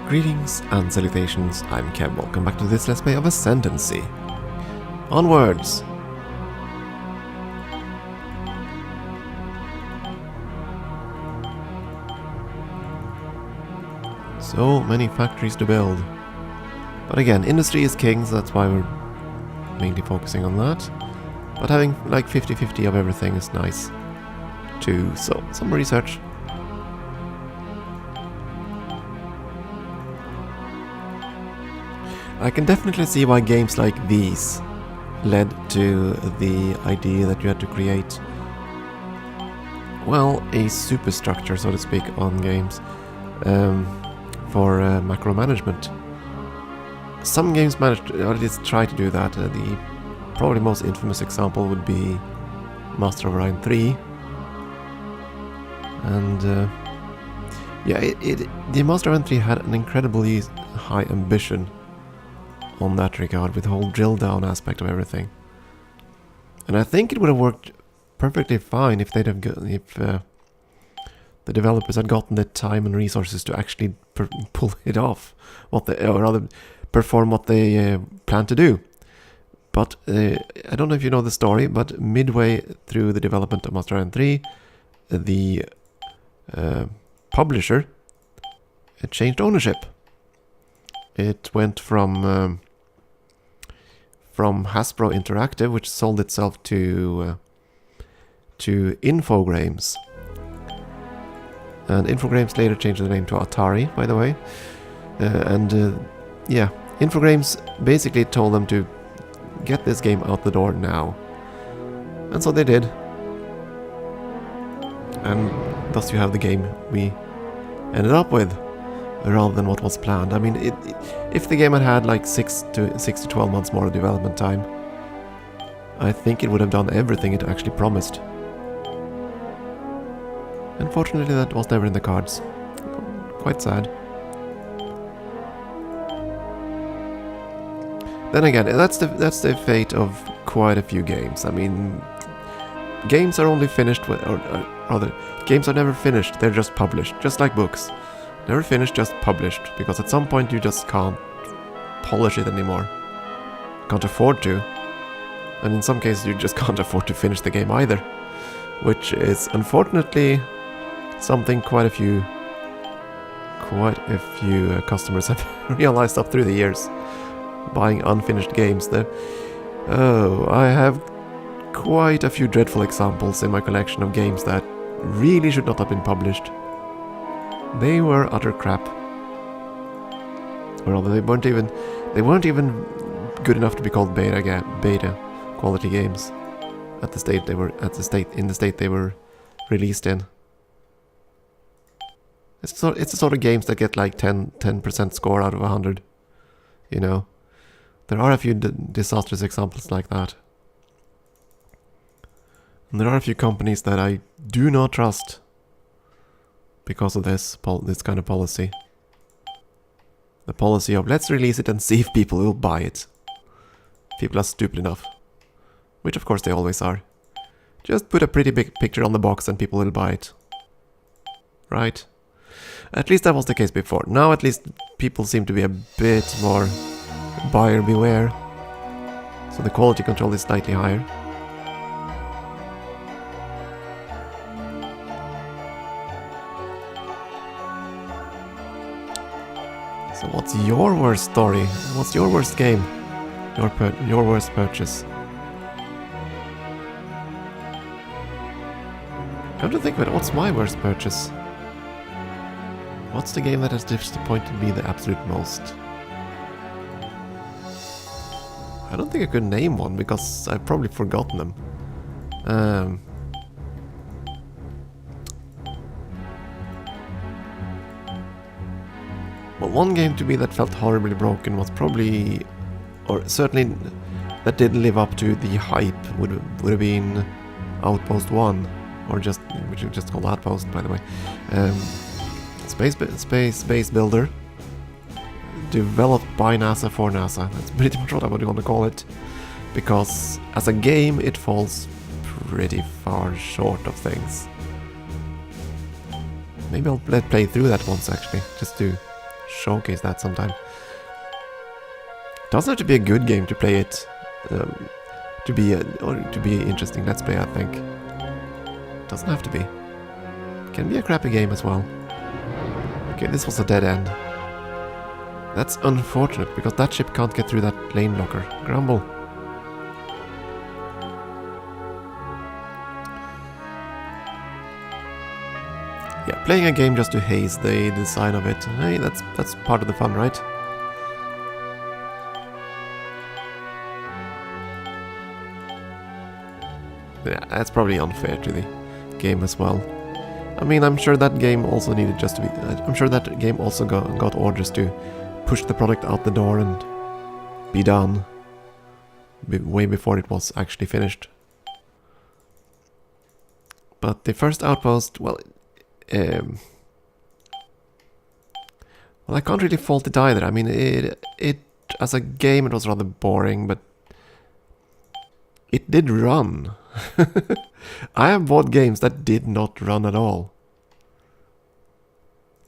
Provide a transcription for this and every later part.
Greetings and salutations, I'm Kev, welcome back to this Let's Play of Ascendancy. Onwards! So many factories to build. But again, industry is king, so that's why we're mainly focusing on that. But having like 50-50 of everything is nice too, so some research. I can definitely see why games like these led to the idea that you had to create, well, a superstructure, so to speak, on games for macro management. Some games managed to, or at least try to do that. The probably most infamous example would be Master of Orion 3. And yeah, the Master of Orion 3 had an incredibly high ambition on that regard, with the whole drill down aspect of everything. And I think it would have worked perfectly fine if they'd have the developers had gotten the time and resources to actually pull it off, or rather perform what they plan to do. But I don't know if you know the story, but midway through the development of Master Orion 3, the publisher changed ownership. It went from Hasbro Interactive, which sold itself to Infogrames. And Infogrames later changed the name to Atari, by the way. Yeah, Infogrames basically told them to get this game out the door now. And so they did. And thus you have the game we ended up with, rather than what was planned. I mean, if the game had had like 6 to 12 months more of development time, I think it would have done everything it actually promised. Unfortunately, that was never in the cards. Quite sad. Then again, that's the fate of quite a few games. I mean, games are only finished with, or rather, games are never finished. They're just published, just like books. Never finished, just published, because at some point you just can't polish it anymore. Can't afford to. And in some cases you just can't afford to finish the game either. Which is unfortunately something quite a few customers have realized up through the years. Buying unfinished games. I have quite a few dreadful examples in my collection of games that really should not have been published. They were utter crap. Or rather, they weren't even good enough to be called beta quality games at the state they were released in. It's the sort of games that get like 10% score out of 100. You know, there are a few disastrous examples like that. And there are a few companies that I do not trust because of this kind of policy. The policy of let's release it and see if people will buy it. People are stupid enough. Which of course they always are. Just put a pretty big picture on the box and people will buy it. Right? At least that was the case before. Now at least people seem to be a bit more buyer beware. So the quality control is slightly higher. So what's your worst story? What's your worst game? Your worst purchase? Come to think of it, what's my worst purchase? What's the game that has disappointed me the absolute most? I don't think I could name one because I've probably forgotten them. Well, one game to me that felt horribly broken was probably, or certainly that didn't live up to the hype, would have been Outpost 1, or just, which is just called Outpost, by the way. Space builder, developed by NASA for NASA. That's pretty much what I would want to call it, because as a game it falls pretty far short of things. Maybe I'll play through that once actually, just to showcase that sometime. Doesn't have to be a good game to play it. To be interesting let's play, I think. Doesn't have to be. Can be a crappy game as well. Okay, this was a dead end. That's unfortunate, because that ship can't get through that lane blocker. Grumble. Yeah, playing a game just to haze the design of it. Hey, that's part of the fun, right? Yeah, that's probably unfair to the game as well. I mean, I'm sure that game also needed just to be... I'm sure that game also got orders to push the product out the door and be done way before it was actually finished. But the first outpost, well, I can't really fault it either. I mean, it as a game it was rather boring, but it did run. I have bought games that did not run at all.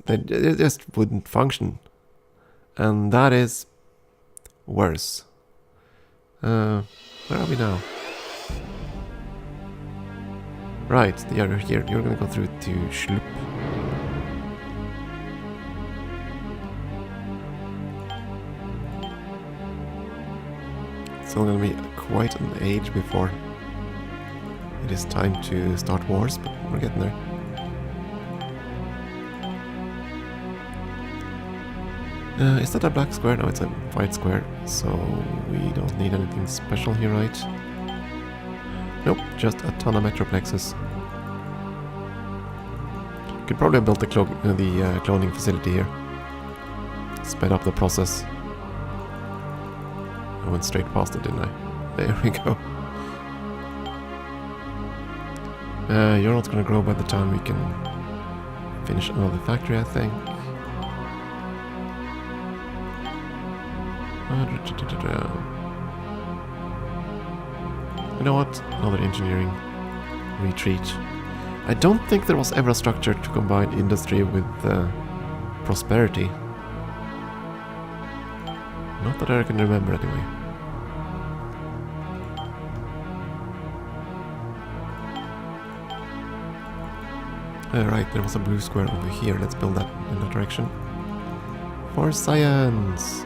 They just wouldn't function. And that is worse. Where are we now? Right, you're here. You're gonna go through to Schlup. It's still gonna be quite an age before it is time to start wars, but we're getting there. Is that a black square? No, it's a white square, so we don't need anything special here, right? Nope, just a ton of metroplexes. Could probably have built the cloning facility here. Sped up the process. I went straight past it, didn't I? There we go. You're not gonna grow by the time we can finish another factory, I think. You know what? Another engineering retreat. I don't think there was ever a structure to combine industry with prosperity. Not that I can remember anyway. Right, there was a blue square over here. Let's build that in that direction. For science!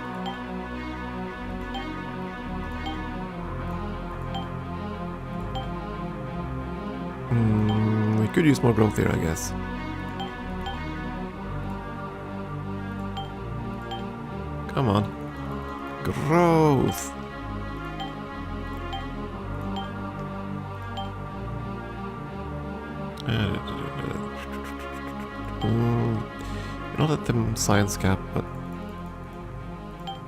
We could use more growth here, I guess. Come on. Growth! Not at the science cap, but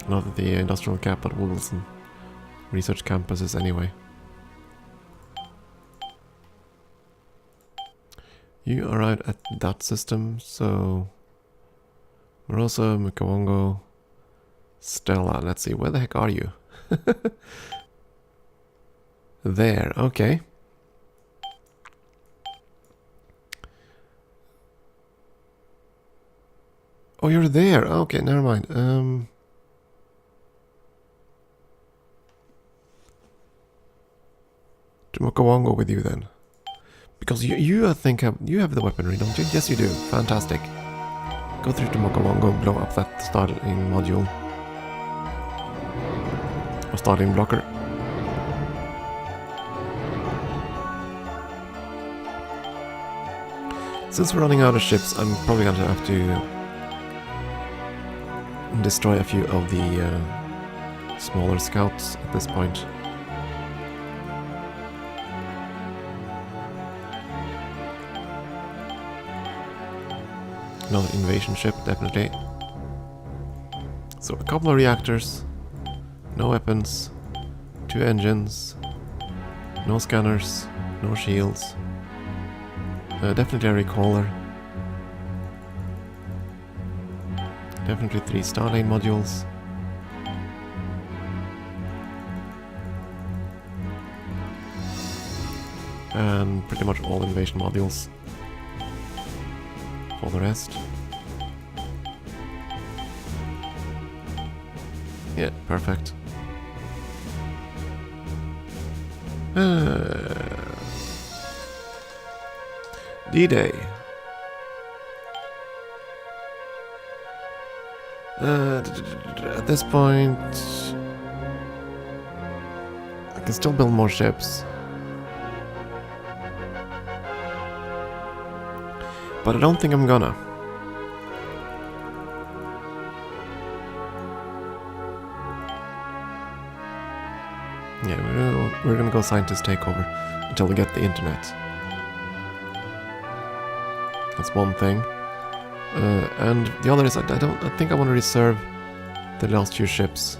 not at the industrial cap, but Wilson research campuses anyway. You arrived at that system, so Moroso, Mukawongo, Stella. Let's see, where the heck are you? There, okay. Oh, you're there. Okay, never mind. To Mukawongo with you then. Because you I think you have the weaponry, don't you? Yes, you do. Fantastic. Go through to Mukawongo, blow up that starting module. Or starting blocker. Since we're running out of ships, I'm probably going to have to destroy a few of the smaller scouts at this point. Another invasion ship, definitely. So a couple of reactors, no weapons, 2 engines, no scanners, no shields. Definitely a recaller. Definitely 3 Starlane modules. And pretty much all invasion modules for the rest. Yeah, perfect. D-Day. At this point, I can still build more ships. But I don't think I'm gonna. Yeah, we're gonna go scientist takeover until we get the internet. That's one thing. And the other is I think I want to reserve the last few ships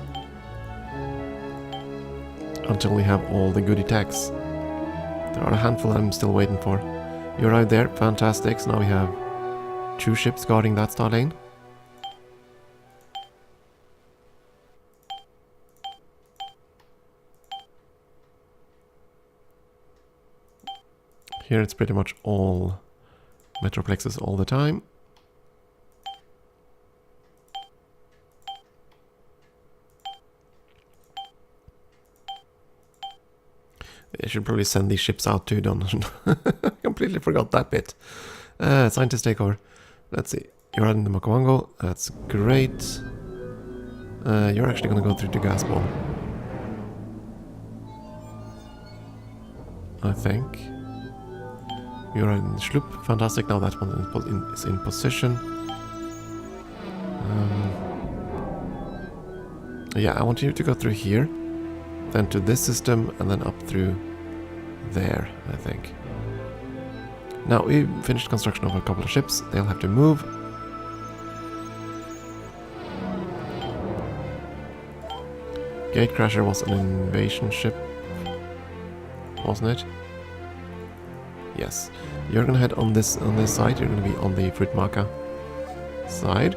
until we have all the goodie tags. There are a handful I'm still waiting for. You arrived there, fantastic. So now we have 2 ships guarding that star lane. Here it's pretty much all metroplexes all the time. I should probably send these ships out too, Don. I completely forgot that bit. Scientist takeover. Let's see. You're in the Makawango. That's great. You're actually going to go through the gas ball. I think. You're in the Sloop. Fantastic. Now that one is in position. Yeah, I want you to go through here. Then to this system, and then up through there, I think. Now, we finished construction of a couple of ships. They'll have to move. Gatecrasher was an invasion ship, wasn't it? Yes. You're gonna head on this side. You're gonna be on the Fruitmaka side.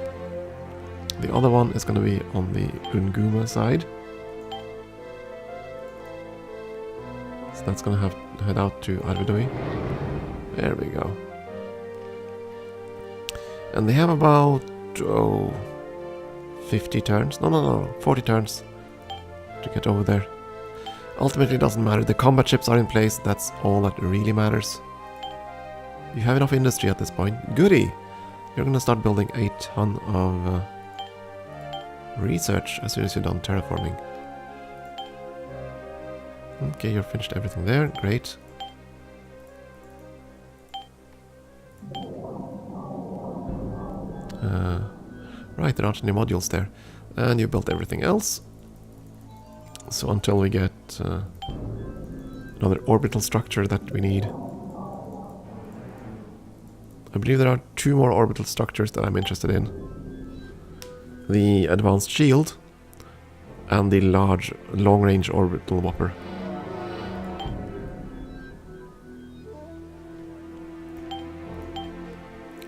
The other one is gonna be on the Unguma side. So that's gonna have to head out to Arvidui. There we go. And they have about 50 turns. No, 40 turns to get over there. Ultimately, it doesn't matter. The combat ships are in place. That's all that really matters. You have enough industry at this point. Goody! You're gonna start building a ton of research as soon as you're done terraforming. Okay, you've finished everything there. Great. Right, there aren't any modules there. And you built everything else. So until we get another orbital structure that we need. I believe there are 2 more orbital structures that I'm interested in. The advanced shield and the large long-range orbital whopper.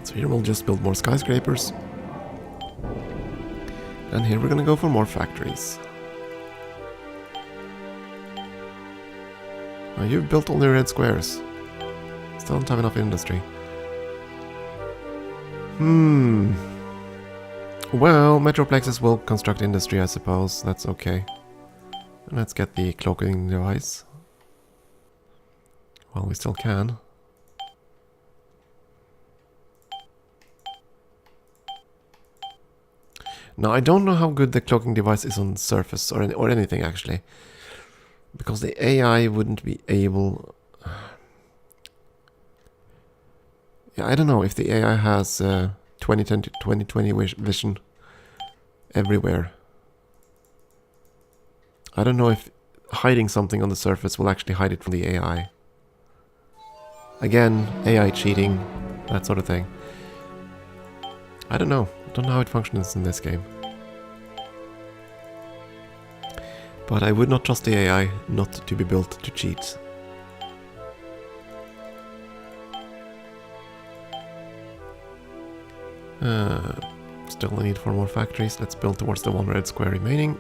So here we'll just build more skyscrapers. And here we're gonna go for more factories. Now you've built only red squares. Still don't have enough industry. Well, Metroplexes will construct industry, I suppose. That's okay. And let's get the cloaking device. Well, we still can. Now, I don't know how good the cloaking device is on the surface or anything, actually. Because the AI wouldn't be able... Yeah, I don't know if the AI has 2010 to 2020 vision everywhere. I don't know if hiding something on the surface will actually hide it from the AI. Again, AI cheating, that sort of thing. I don't know. I don't know how it functions in this game. But I would not trust the AI not to be built to cheat. Still a need for more factories. Let's build towards the 1 red square remaining.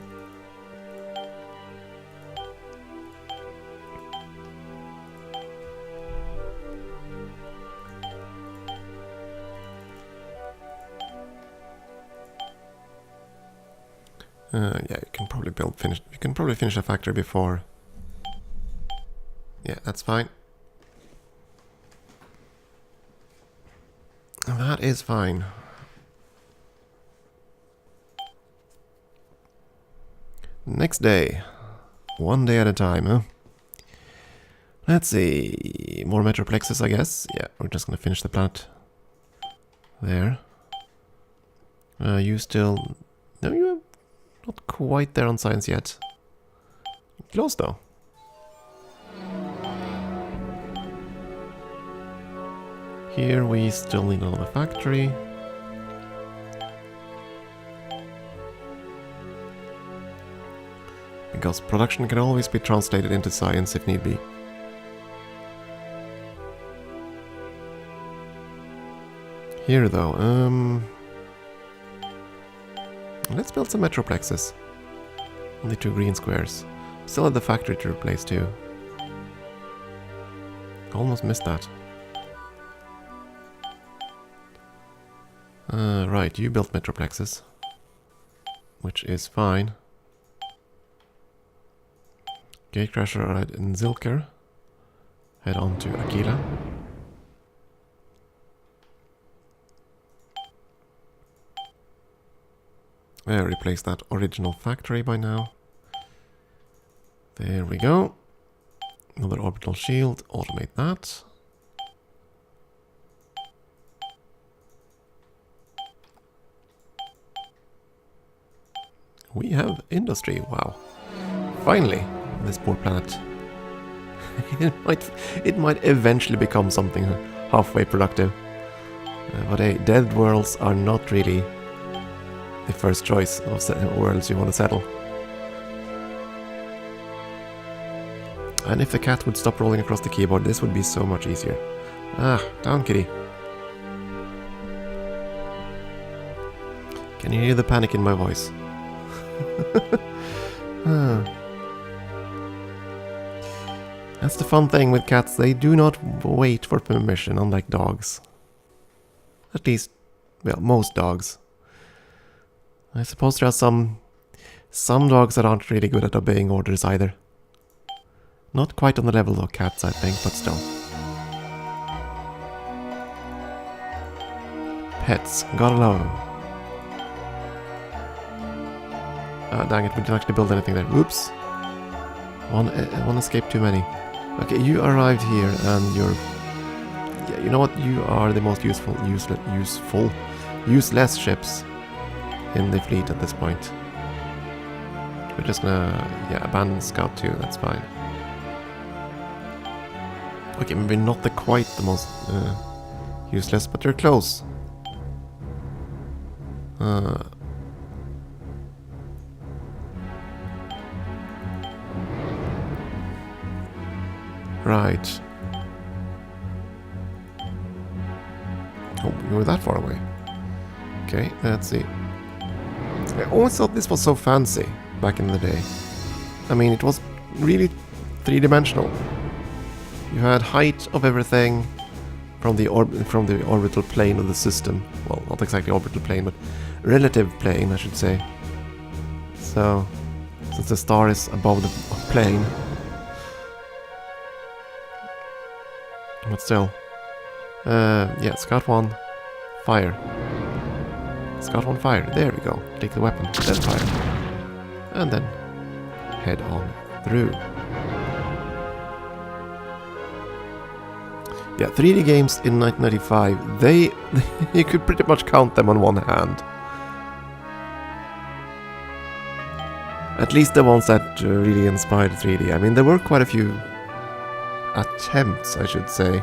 Yeah, you can probably finish a factory before. Yeah, that's fine. That is fine. Next day. One day at a time, huh? Let's see. More metroplexes, I guess. Yeah, we're just gonna finish the planet. There. You still... No, you're not quite there on science yet. Close, though. Here we still need another factory. Because production can always be translated into science if need be. Here though, let's build some metroplexes. Only 2 green squares. Still have the factory to replace too. Almost missed that. Right, you built metroplexes. Which is fine. Gatecrasher arrived in Zilker. Head on to Aquila. Replace that original factory by now. There we go. Another orbital shield. Automate that. We have industry. Wow. Finally, this poor planet. it might eventually become something halfway productive. But hey, dead worlds are not really the first choice of worlds you want to settle. And if the cat would stop rolling across the keyboard, this would be so much easier. Ah, down kitty. Can you hear the panic in my voice? That's the fun thing with cats, they do not wait for permission, unlike dogs. At least, well, most dogs. I suppose there are some dogs that aren't really good at obeying orders either. Not quite on the level of cats, I think, but still. Pets, gotta love them. Ah, dang it, we didn't actually build anything there. Oops. One escape too many. Okay, you arrived here and you're... Yeah, you know what? You are the most useless ships in the fleet at this point. We're just gonna, yeah, abandon Scout 2, that's fine. Okay, maybe not quite the most useless, but they're close. Right. Oh, we were that far away. Okay, let's see. I always thought this was so fancy back in the day. I mean, it was really three-dimensional. You had height of everything from the orbital plane of the system. Well, not exactly orbital plane, but relative plane, I should say. So, since the star is above the plane. But still. Yeah, Scout 1, fire. Scout 1, fire. There we go. Take the weapon, then fire. And then head on through. Yeah, 3D games in 1995, you could pretty much count them on one hand. At least the ones that really inspired 3D. I mean, there were quite a few attempts, I should say.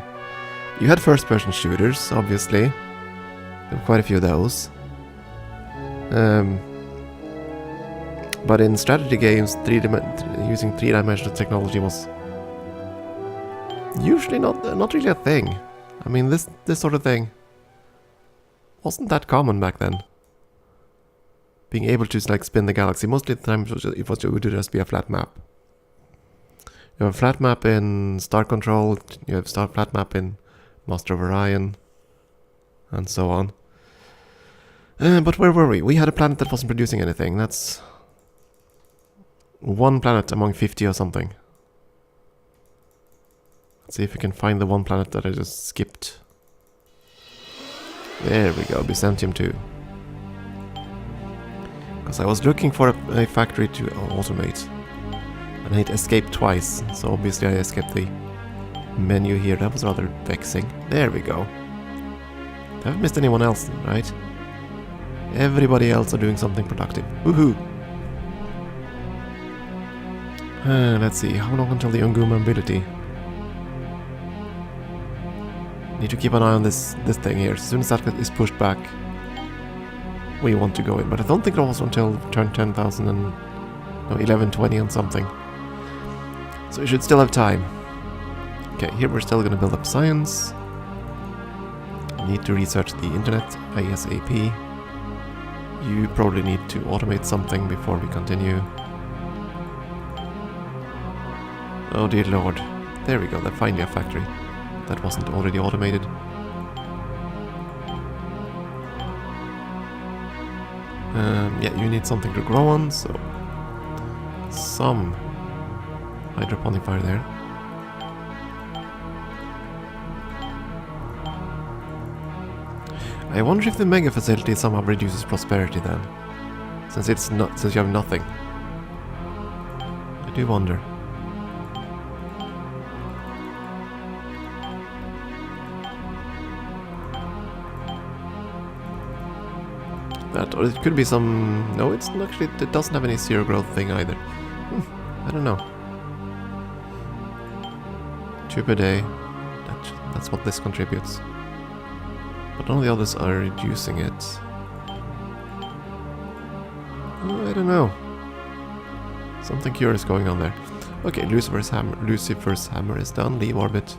You had first-person shooters, obviously. There were quite a few of those. But in strategy games, using three-dimensional technology was usually not really a thing. I mean, this sort of thing wasn't that common back then. Being able to like spin the galaxy, mostly the time it would just be a flat map. You have a flat map in Star Control, you have a flat map in Master of Orion, and so on. But where were we? We had a planet that wasn't producing anything. That's one planet among 50 or something. Let's see if we can find the one planet that I just skipped. There we go, Byzantium 2. Because I was looking for a factory to automate. And I hit escape twice, so obviously I escaped the menu here. That was rather vexing. There we go. I haven't missed anyone else, right? Everybody else are doing something productive. Woohoo! Let's see, how long until the Unguma ability? Need to keep an eye on this thing here. As soon as that is pushed back, we want to go in. But I don't think it was until turn 10,000 and... no, 1120 and something. So we should still have time. Okay, here we're still gonna build up science. Need to research the internet ASAP. You probably need to automate something before we continue. Oh dear lord. There we go, that's finally a factory. That wasn't already automated. Yeah, you need something to grow on, so... some hydroponic fire there. I wonder if the mega facility somehow reduces prosperity then, since you have nothing. I do wonder. That, or it could be some... no, it's actually, it doesn't have any zero growth thing either. I don't know. 2 per day. That's what this contributes. But none of the others are reducing it. Oh, I don't know. Something curious going on there. Okay, Lucifer's hammer is done. Leave orbit.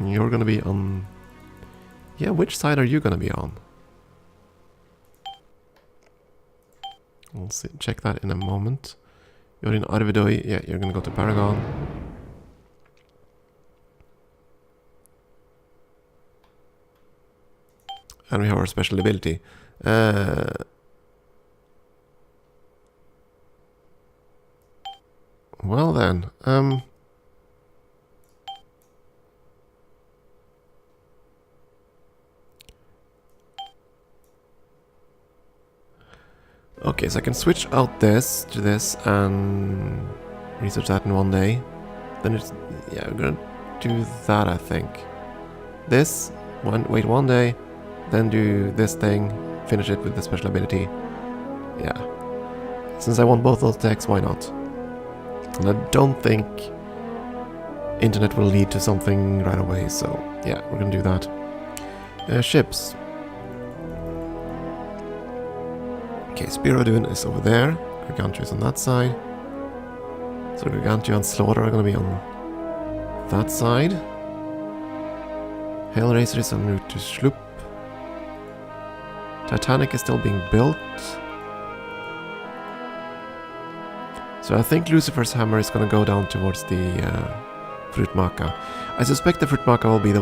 You're gonna be on... yeah, which side are you gonna be on? We'll see, check that in a moment. You're in Arvidoi. Yeah, you're gonna go to Paragon. And we have our special ability. Well then, okay, so I can switch out this to this and research that in one day. Then it's, yeah, we're gonna do that, I think. This, wait one day, then do this thing, finish it with the special ability. Yeah. Since I want both those techs, why not? And I don't think internet will lead to something right away, so yeah, we're gonna do that. Ships. Okay, Spirodun is over there. Gargantua is on that side. So Gargantua and Slaughter are gonna be on that side. Hellraiser is en route to Sloop. Titanic is still being built. So I think Lucifer's hammer is gonna go down towards the Fruitmaka. I suspect the Fruitmaka will be the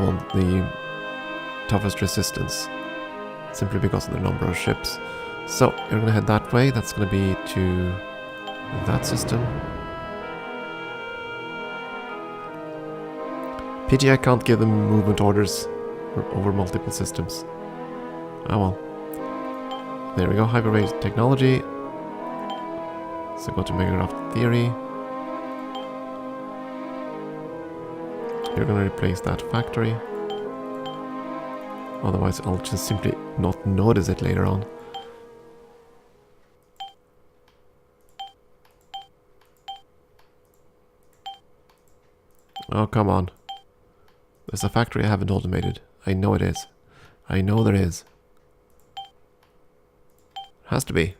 toughest resistance, simply because of the number of ships. So you're gonna head that way. That's gonna be to that system. Pity I can't give them movement orders over multiple systems. Ah well. There we go, hyperwave technology. So go to Megagraft Theory. You're gonna replace that factory. Otherwise I'll just simply not notice it later on. Oh, come on. There's a factory I haven't automated. I know it is. I know there is. Has to be.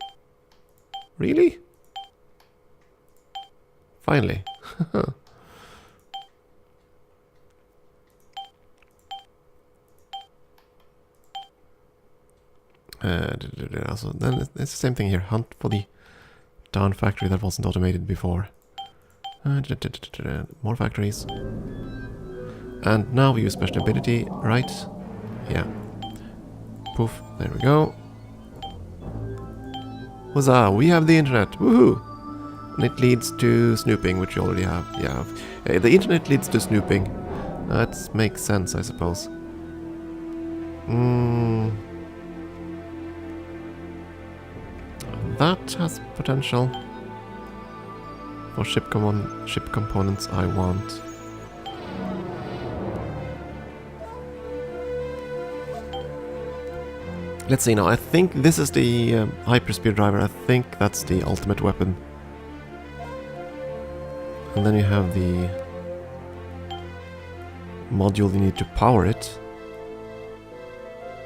Really? Finally. So then it's the same thing here. Hunt for the down factory that wasn't automated before. More factories. And now we use special ability, right? Yeah. Poof, there we go. Huzzah, we have the internet. Woohoo! And it leads to snooping, which you already have. Yeah, the internet leads to snooping. That makes sense, I suppose. That has potential for ship components I want. Let's see now. I think this is the hyperspeed driver. I think that's the ultimate weapon. And then you have the module you need to power it.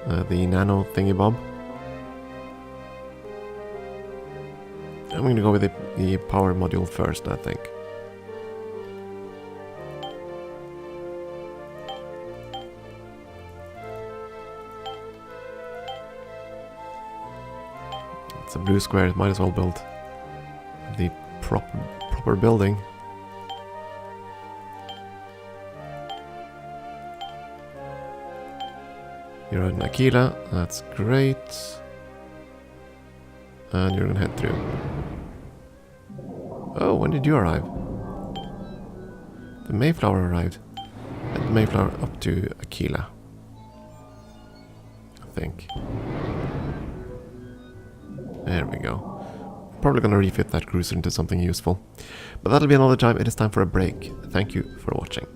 The nano thingy-bob. I'm going to go with the power module first, I think. It's a blue square, it might as well build the proper building. You're at Aquila, that's great. And you're gonna head through. Oh, when did you arrive? The Mayflower arrived. And the Mayflower up to Aquila, I think. There we go. Probably gonna refit that cruiser into something useful. But that'll be another time. It is time for a break. Thank you for watching.